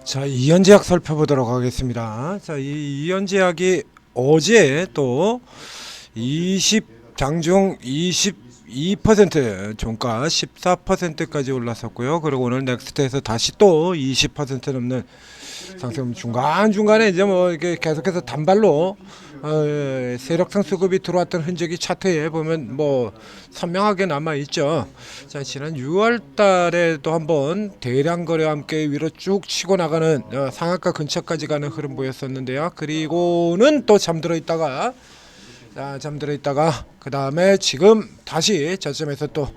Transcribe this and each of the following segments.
자, 이연제약 살펴보도록 하겠습니다. 자, 이 이연제약이 어제 또 장중 22% 종가 14%까지 올랐었고요. 그리고 오늘 넥스트에서 다시 또 20% 넘는 상승, 중간중간에 이제 뭐 이렇게 계속해서 단발로 세력상 수급이 들어왔던 흔적이 차트에 보면 뭐 선명하게 남아 있죠. 자, 지난 6월 달에도 한번 대량 거래와 함께 위로 쭉 치고 나가는 상한가 근처까지 가는 흐름 보였었는데요. 그리고는 또 잠들어 있다가 그 다음에 지금 다시 저점에서 또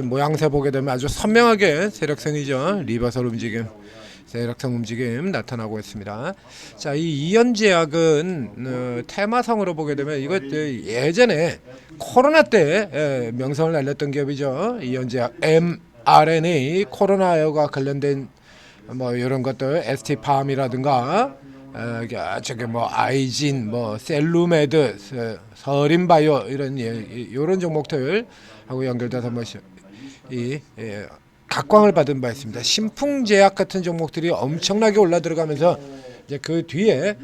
모양새 보게 되면 아주 선명하게 세력선이죠. 리버설 움직임, 세력성 움직임 나타나고 있습니다. 자, 이 이연제약은 테마성으로 보게 되면 이거 예전에 코로나 때 명성을 날렸던 기업이죠. 이연제약 mRNA 코로나와 관련된 뭐 이런 것들 ST팜이라든가 저게 뭐 아이진, 뭐 셀루메드, 서린바이오 이런 종목들 하고 연결돼서 뭐이 각광을 받은 바 있습니다. 신풍제약 같은 종목들이 엄청나게 올라 들어가면서 이제 그 뒤에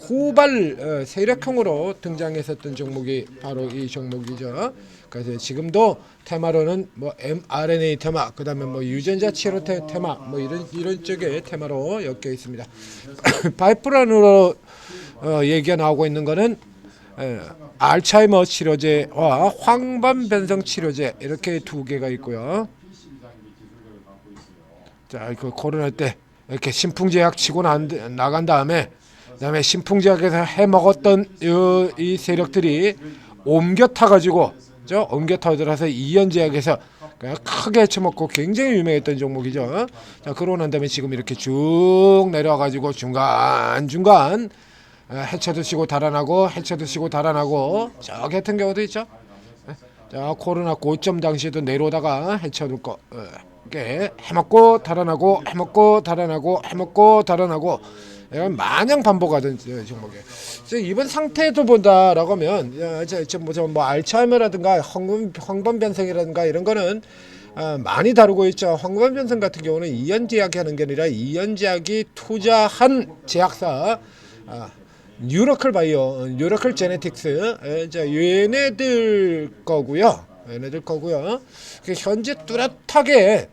후발 세력형으로 등장했었던 종목이 바로 이 종목이죠. 그래서 지금도 테마로는 뭐 mRNA 테마, 그다음에 뭐 유전자 치료 테마, 뭐 이런 쪽의 테마로 엮여 있습니다. 파이프라인으로 얘기가 나오고 있는 거는 알츠하이머 치료제와 황반 변성 치료제 이렇게 두 개가 있고요. 자, 그 코로나 때 이렇게 신풍제약 치고 나간 다음에 그다음에 신풍제약에서 해 먹었던 이 세력들이 옮겨 타가지고 옮겨 타들어서 이연제약에서 크게 해쳐먹고 굉장히 유명했던 종목이죠. 자, 그러고 난 다음에 지금 이렇게 쭉 내려와가지고 중간 해쳐도 치고 달아나고 저 같은 경우도 있죠. 자, 코로나 고점 당시에도 내려오다가 해쳐놓고 이렇게 해먹고 달아나고 마냥 반복하던 종목이에요. 이번 상태도 본다라고 하면 뭐 알츠하이머라든가 황반 변성이라든가 이런 거는 많이 다루고 있죠. 황반 변성 같은 경우는 이연제약이 하는 게 아니라 이연제약이 투자한 제약사 뉴로클 바이오, 뉴로클 제네틱스 얘네들 거고요. 현재 뚜렷하게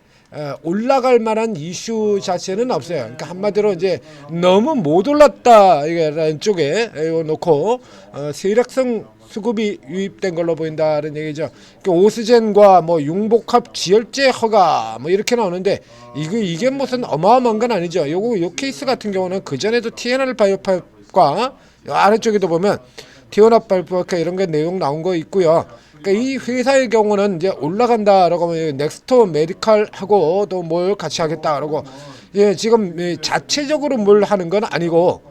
올라갈 만한 이슈 자체는 없어요. 그러니까 한마디로 이제 너무 못 올랐다 이라는 쪽에 놓고 세력성 수급이 유입된 걸로 보인다는 얘기죠. 그러니까 오스젠과 뭐 융복합 지혈제 허가 뭐 이렇게 나오는데 이게 무슨 어마어마한 건 아니죠. 요 케이스 같은 경우는 그 전에도 TNR 바이오팝과 아래쪽에도 보면 TNR 바이오팝 이런 게 내용 나온 거 있고요. 그러니까 이 회사의 경우는 이제 올라간다라고 하면 넥스토 메디칼하고 또 뭘 같이 하겠다라고 지금 자체적으로 뭘 하는 건 아니고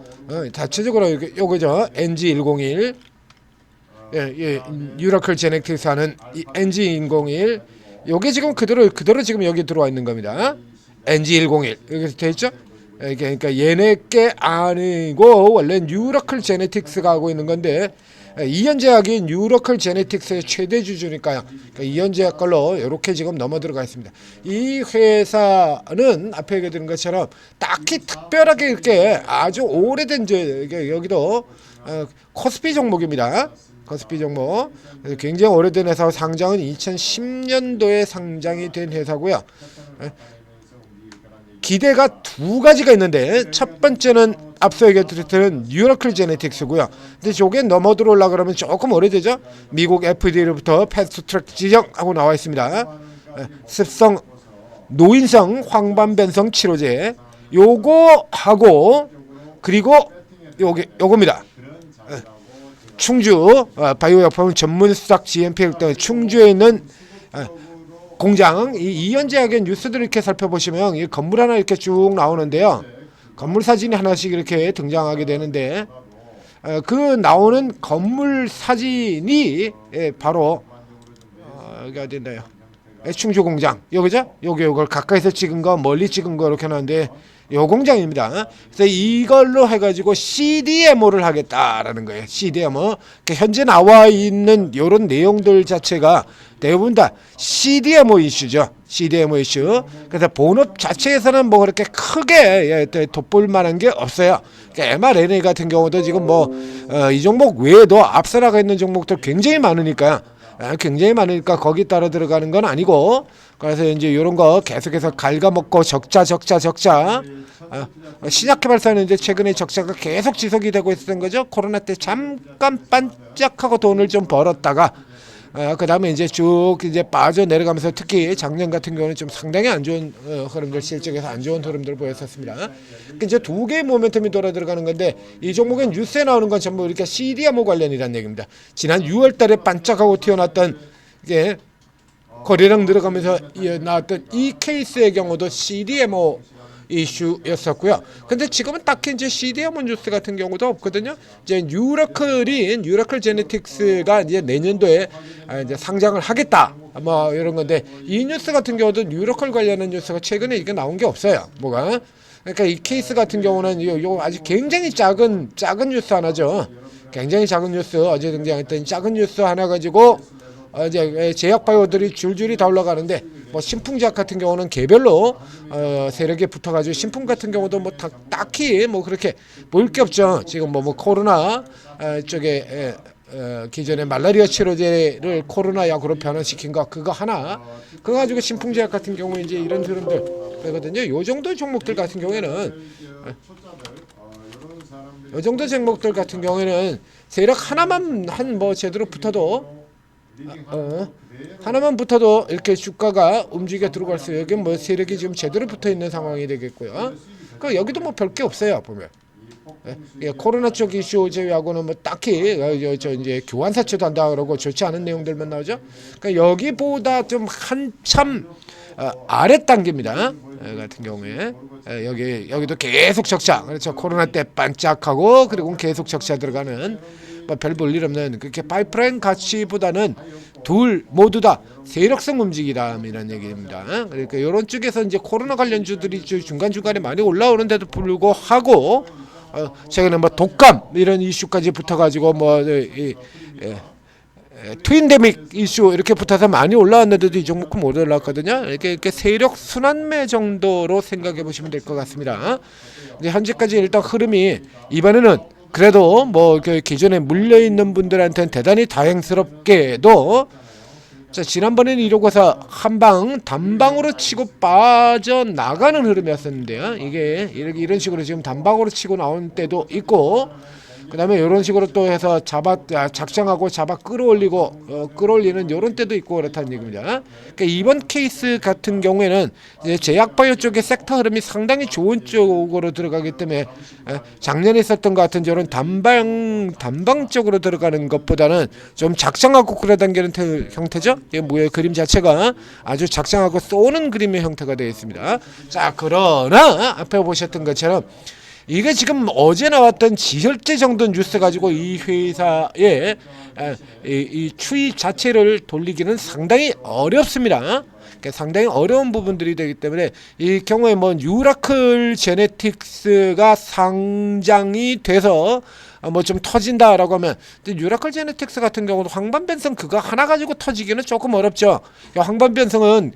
자체적으로 요거죠. NG101 유라클 제네틱스 하는 NG101 요게 지금 그대로 지금 여기 들어와 있는 겁니다. NG101 여기 돼 있죠? 그러니까 얘네 게 아니고 원래 뉴로클 제네틱스가 하고 있는 건데 이연제약이 뉴로클 제네틱스의 최대 주주니까요. 그러니까 이연제약 걸로 이렇게 지금 넘어 들어가 있습니다. 이 회사는 앞에 얘기드린 것처럼 딱히 특별하게 이렇게 아주 오래된 여기도 코스피 종목입니다. 코스피 종목 굉장히 오래된 회사, 상장은 2010년도에 상장이 된 회사고요. 기대가 두 가지가 있는데 첫 번째는 앞서 얘기했던 뉴로클 제네틱스고요. 근데 저게 넘어 들어올라 그러면 조금 오래되죠. 미국 FDA로부터 패스트트랙 지정하고 나와 있습니다. 습성 노인성 황반 변성 치료제 요거 하고 그리고 요겁니다. 충주 바이오약품 전문 수작 GMP 충주에 있는 공장 이연제약의 뉴스들을 이렇게 살펴보시면 이 건물 하나 이렇게 쭉 나오는데요. 건물 사진이 하나씩 이렇게 등장하게 되는데 그 나오는 건물 사진이 바로 여기 어디인가요? 충주 공장 여기죠? 요걸 가까이서 찍은 거 멀리 찍은 거 이렇게 나오는데 요 공장입니다. 그래서 이걸로 해가지고 CDMO를 하겠다라는 거예요. CDMO. 현재 나와 있는 이런 내용들 자체가 대부분 다 CDMO 이슈죠. CDMO 이슈. 그래서 본업 자체에서는 뭐 그렇게 크게 돋볼 만한 게 없어요. 그러니까 mRNA 같은 경우도 지금 뭐 이 종목 외에도 앞서 나가 있는 종목들 굉장히 많으니까요. 굉장히 많으니까 거기 따라 들어가는 건 아니고, 그래서 이제 이런 거 계속해서 갉아먹고 적자 신약개발사는 이제 최근에 적자가 계속 지속이 되고 있었던 거죠. 코로나 때 잠깐 반짝하고 돈을 좀 벌었다가 그 다음에 이제 쭉 이제 빠져 내려가면서 특히 작년 같은 경우는 좀 상당히 안 좋은 흐름들, 실적에서 안 좋은 흐름들을 보였었습니다. 이제 두 개의 모멘텀이 돌아 들어가는 건데, 이 종목은 뉴스에 나오는 건 전부 이렇게 CDMO 관련이라는 얘기입니다. 지난 6월달에 반짝하고 튀어났던 이게 거래량 들어가면서 나왔던 이 케이스의 경우도 CDMO 이슈였었고요. 근데 지금은 딱히 이제 CDMO 뉴스 같은 경우도 없거든요. 이제 뉴라클 제네틱스가 이제 내년도에 이제 상장을 하겠다, 뭐 이런 건데, 이 뉴스 같은 경우도 뉴라클 관련한 뉴스가 최근에 이게 나온 게 없어요. 뭐가? 그러니까 이 케이스 같은 경우는 요 아직 굉장히 작은 뉴스 하나죠. 굉장히 작은 뉴스, 어제 등장했던 작은 뉴스 하나 가지고 이제 제약 바이오들이 줄줄이 다 올라가는데, 뭐 신풍제약 같은 경우는 개별로 세력에 붙어가지고, 신풍 같은 경우도 뭐 딱히 뭐 그렇게 볼 게 없죠. 지금 뭐 코로나 쪽에 기존의 말라리아 치료제를 코로나 약으로 변환시킨 거, 그거 하나, 그거 가지고 신풍제약 같은 경우 이제 이런 흐름들 되거든요. 요 정도 종목들 같은 경우에는 세력 하나만 뭐 제대로 붙어도 하나만 붙어도 이렇게 주가가 움직여 들어갈 수, 여기 뭐 세력이 지금 제대로 붙어 있는 상황이 되겠고요. 그 여기도 뭐 별 게 없어요 보면. 코로나 쪽 이슈 제외하고는 뭐 딱히 저 이제 교환 사채도 한다 그러고 좋지 않은 내용들만 나오죠. 그러니까 여기보다 좀 한참 아래 단계입니다. 같은 경우에 여기도 계속 적자. 그렇죠. 코로나 때 반짝하고 그리고 계속 적자 들어가는, 뭐 별 볼 일 없는, 그렇게 파이프라인 가치보다는 둘 모두 다 세력성 움직이다라는 얘기입니다. 그러니까 이런 쪽에서 이제 코로나 관련주들이 중간중간에 많이 올라오는데도 불구하고 최근에 뭐 독감 이런 이슈까지 붙어가지고 뭐 트윈데믹 이슈 이렇게 붙어서 많이 올라왔는데도 이 종목은 못 올라왔거든요. 이렇게 세력 순환매 정도로 생각해 보시면 될 것 같습니다. 이제 현재까지 일단 흐름이 이번에는 그래도 뭐 기존에 물려 있는 분들한테는 대단히 다행스럽게도, 자, 지난번에는 이러고서 한방 단방으로 치고 빠져나가는 흐름이었었는데요. 이게 이런 식으로 지금 단방으로 치고 나온 때도 있고, 그 다음에 이런 식으로 또 해서 작정하고 끌어올리는 이런 때도 있고 그렇다는 얘기입니다. 그러니까 이번 케이스 같은 경우에는 이제 제약바이오 쪽의 섹터 흐름이 상당히 좋은 쪽으로 들어가기 때문에 작년에 있었던 것 같은 저런 단방 쪽으로 들어가는 것보다는 좀 작정하고 끌어당기는 형태죠. 뭐의 그림 자체가 아주 작정하고 쏘는 그림의 형태가 되어 있습니다. 자, 그러나 앞에 보셨던 것처럼 이게 지금 어제 나왔던 지혈제 정도 뉴스 가지고 이 회사의 이 추이 자체를 돌리기는 상당히 어렵습니다. 그러니까 상당히 어려운 부분들이 되기 때문에, 이 경우에 뭐 뉴라클 제네틱스가 상장이 돼서 뭐 좀 터진다라고 하면, 뉴라클 제네틱스 같은 경우도 황반변성 그거 하나 가지고 터지기는 조금 어렵죠. 황반변성은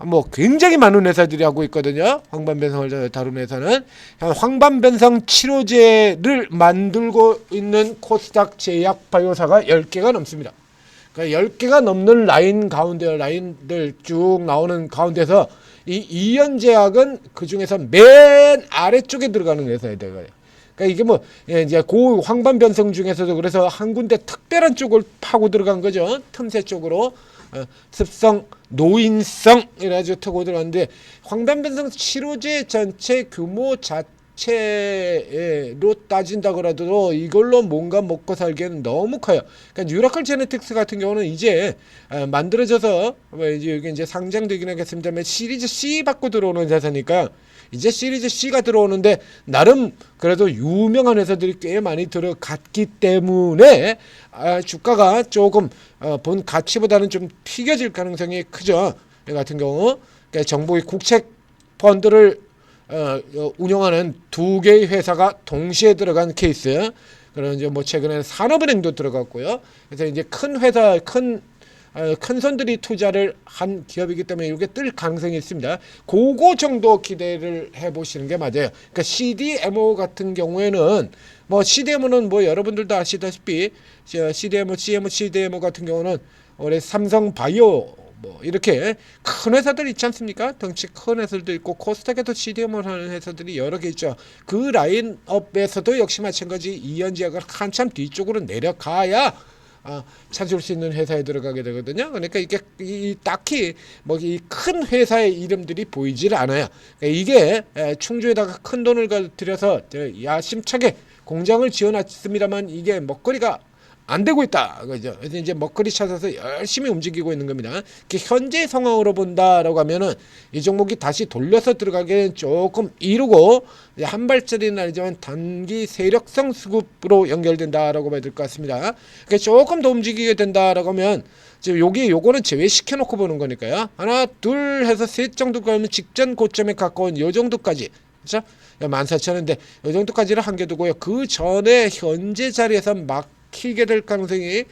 뭐 굉장히 많은 회사들이 하고 있거든요. 황반변성을 다루는 회사는 황반변성 치료제를 만들고 있는 코스닥 제약 바이오사가 10개가 넘습니다. 그러니까 10개가 넘는 라인들 쭉 나오는 가운데서 이 이연제약은 그 중에서 맨 아래쪽에 들어가는 회사예요. 그러니까 이게 뭐 이제 고 황반변성 중에서도 그래서 한 군데 특별한 쪽을 파고 들어간 거죠. 틈새 쪽으로. 습성, 노인성 이래가지고 타고 들어갔는데, 황반변성 치료제 전체 규모 자체로 따진다고라도 이걸로 뭔가 먹고 살기에는 너무 커요. 그러니까 뉴라클 제네틱스 같은 경우는 이제 만들어져서 이제 여기 이제 상장되긴 하겠습니다만 시리즈 C 받고 들어오는 회사니까, 이제 시리즈 C가 들어오는데 나름 그래도 유명한 회사들이 꽤 많이 들어갔기 때문에 주가가 조금 본 가치보다는 좀 튀겨질 가능성이 크죠. 이 같은 경우 그러니까 정부의 국책 펀드를 운영하는 두 개의 회사가 동시에 들어간 케이스. 그런 이제 뭐 최근에 산업은행도 들어갔고요. 그래서 이제 큰 회사, 큰 큰 손들이 투자를 한 기업이기 때문에 이게 뜰 가능성이 있습니다. 그거 정도 기대를 해보시는 게 맞아요. 그러니까 CDMO 같은 경우에는 뭐 CDMO는 뭐 여러분들도 아시다시피 CDMO 같은 경우는 올해 삼성바이오 뭐 이렇게 큰 회사들 있지 않습니까? 덩치 큰 회사들도 있고 코스닥에도 CDMO 하는 회사들이 여러 개 있죠. 그 라인업에서도 역시 마찬가지 이현지아가 한참 뒤쪽으로 내려가야 찾을 수 있는 회사에 들어가게 되거든요. 그러니까 이게 딱히 뭐 이 큰 회사의 이름들이 보이질 않아요. 그러니까 이게 충주에다가 큰 돈을 들여서 야심차게 공장을 지어놨습니다만 이게 먹거리가 안 되고 있다. 그죠? 그래서 이제 먹거리 찾아서 열심히 움직이고 있는 겁니다. 현재 상황으로 본다라고 하면은 이 종목이 다시 돌려서 들어가기엔 조금 이르고 한 발짜리는 아니지만 단기 세력성 수급으로 연결된다라고 봐야 될 것 같습니다. 그러니까 조금 더 움직이게 된다라고 하면 지금 요거는 제외시켜 놓고 보는 거니까요. 하나, 둘 해서 셋 정도 가면 직전 고점에 가까운 요 정도까지. 그렇죠? 14,000원인데 요 정도까지를 한겨두고요. 그 전에 현재 자리에서 막히게 될 가능성이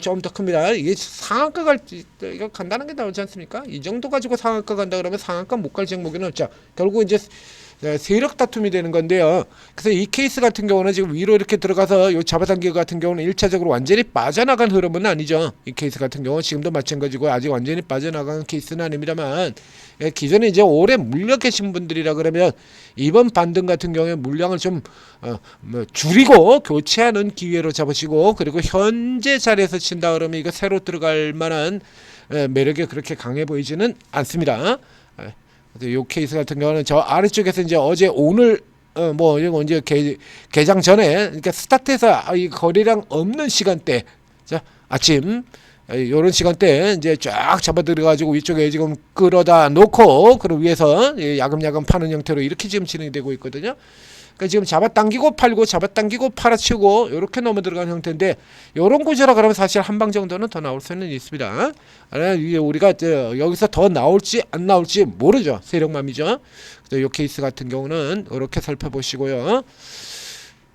좀 더 큽니다. 이게 상한가 이거 간단한 게 나오지 않습니까? 이 정도 가지고 상한가 간다 그러면 상한가 못 갈 종목은 없죠. 결국 이제 세력 다툼이 되는 건데요. 그래서 이 케이스 같은 경우는 지금 위로 이렇게 들어가서 요 잡아당기기 같은 경우는 1차적으로 완전히 빠져나간 흐름은 아니죠. 이 케이스 같은 경우는 지금도 마찬가지고 아직 완전히 빠져나간 케이스는 아닙니다만 기존에 이제 오래 물려 계신 분들이라 그러면 이번 반등 같은 경우에 물량을 좀 줄이고 교체하는 기회로 잡으시고 그리고 현재 자리에서 친다 그러면 이거 새로 들어갈 만한 매력이 그렇게 강해 보이지는 않습니다. 이 케이스 같은 경우는 저 아래쪽에서 이제 어제 오늘 뭐 이거 이제 개장 전에 그러니까 스타트해서 이 거래량 없는 시간대 자 아침 요런 시간대 이제 쫙 잡아들여 가지고 위쪽에 지금 끌어다 놓고 그 위에서 야금야금 파는 형태로 이렇게 지금 진행이 되고 있거든요. 그러니까 지금 잡아당기고 팔고 잡아당기고 팔아치우고 이렇게 넘어 들어가는 형태인데 이런 구조라 그러면 사실 한 방 정도는 더 나올 수는 있습니다. 우리가 여기서 더 나올지 안 나올지 모르죠. 세력맘이죠. 이 케이스 같은 경우는 이렇게 살펴보시고요.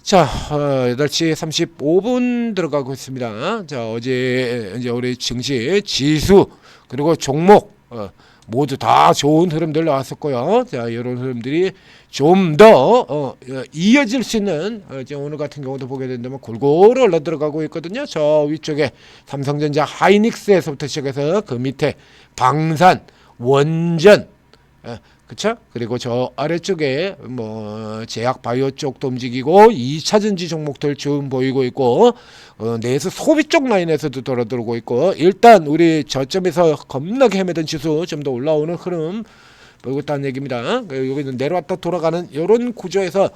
자, 8시 35분 들어가고 있습니다. 자, 어제 이제 우리 증시 지수 그리고 종목 모두 다 좋은 흐름들 나왔었고요. 자, 이런 흐름들이 좀 더 이어질 수 있는 오늘 같은 경우도 보게 된다면 골고루 올라 들어가고 있거든요. 저 위쪽에 삼성전자 하이닉스에서부터 시작해서 그 밑에 방산, 원전, 그쵸? 그리고 저 아래쪽에 뭐 제약 바이오 쪽도 움직이고 2차전지 종목들 좀 보이고 있고 내에서 소비 쪽 라인에서도 돌아들고 있고 일단 우리 저점에서 겁나게 헤매던 지수 좀 더 올라오는 흐름 보이고 있다는 얘기입니다. 여기는 내려왔다 돌아가는 이런 구조에서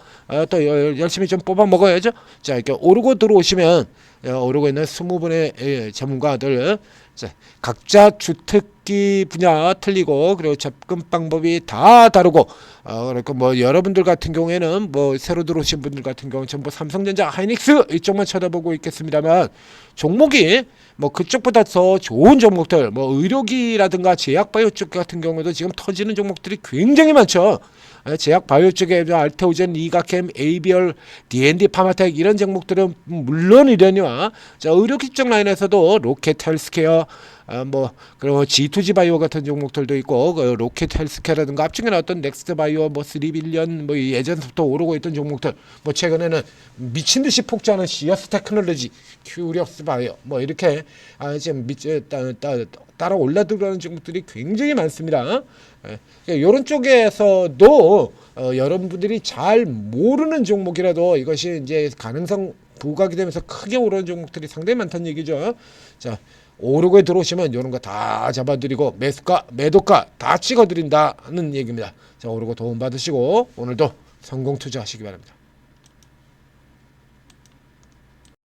또 열심히 좀 뽑아 먹어야죠. 자, 이렇게 오르고 들어오시면 오르고 있는 20분의 전문가들 자, 각자 주특기 분야 틀리고 그리고 접근 방법이 다 다르고 그러니까 뭐 여러분들 같은 경우에는 뭐 새로 들어오신 분들 같은 경우는 전부 삼성전자, 하이닉스 이쪽만 쳐다보고 있겠습니다만 종목이 뭐 그쪽보다 더 좋은 종목들 뭐 의료기라든가 제약바이오 쪽 같은 경우도 지금 터지는 종목들이 굉장히 많죠. 제약바이오 쪽에 알테오젠, 이가캠, 에이비얼, D&D, 파마텍 이런 종목들은 물론이려니와 자, 의료기 쪽 라인에서도 로켓 헬스케어 뭐 그리고 G2G 바이오 같은 종목들도 있고 그 로켓 헬스케어라든가 앞쪽에 나왔던 넥스트 바이오 뭐 3빌리언 뭐 예전부터 오르고 있던 종목들 뭐 최근에는 미친 듯이 폭주하는 시어스 테크놀로지, 큐리어스 바이오 뭐 이렇게 지금 따라 올라들어가는 종목들이 굉장히 많습니다. 이런 쪽에서도 여러분들이 잘 모르는 종목이라도 이것이 이제 가능성 부각이 되면서 크게 오르는 종목들이 상당히 많다는 얘기죠. 자, 오르고에 들어오시면 이런 거 다 잡아드리고 매수가, 매도가 다 찍어드린다는 얘기입니다. 자, 오르고 도움 받으시고 오늘도 성공 투자하시기 바랍니다.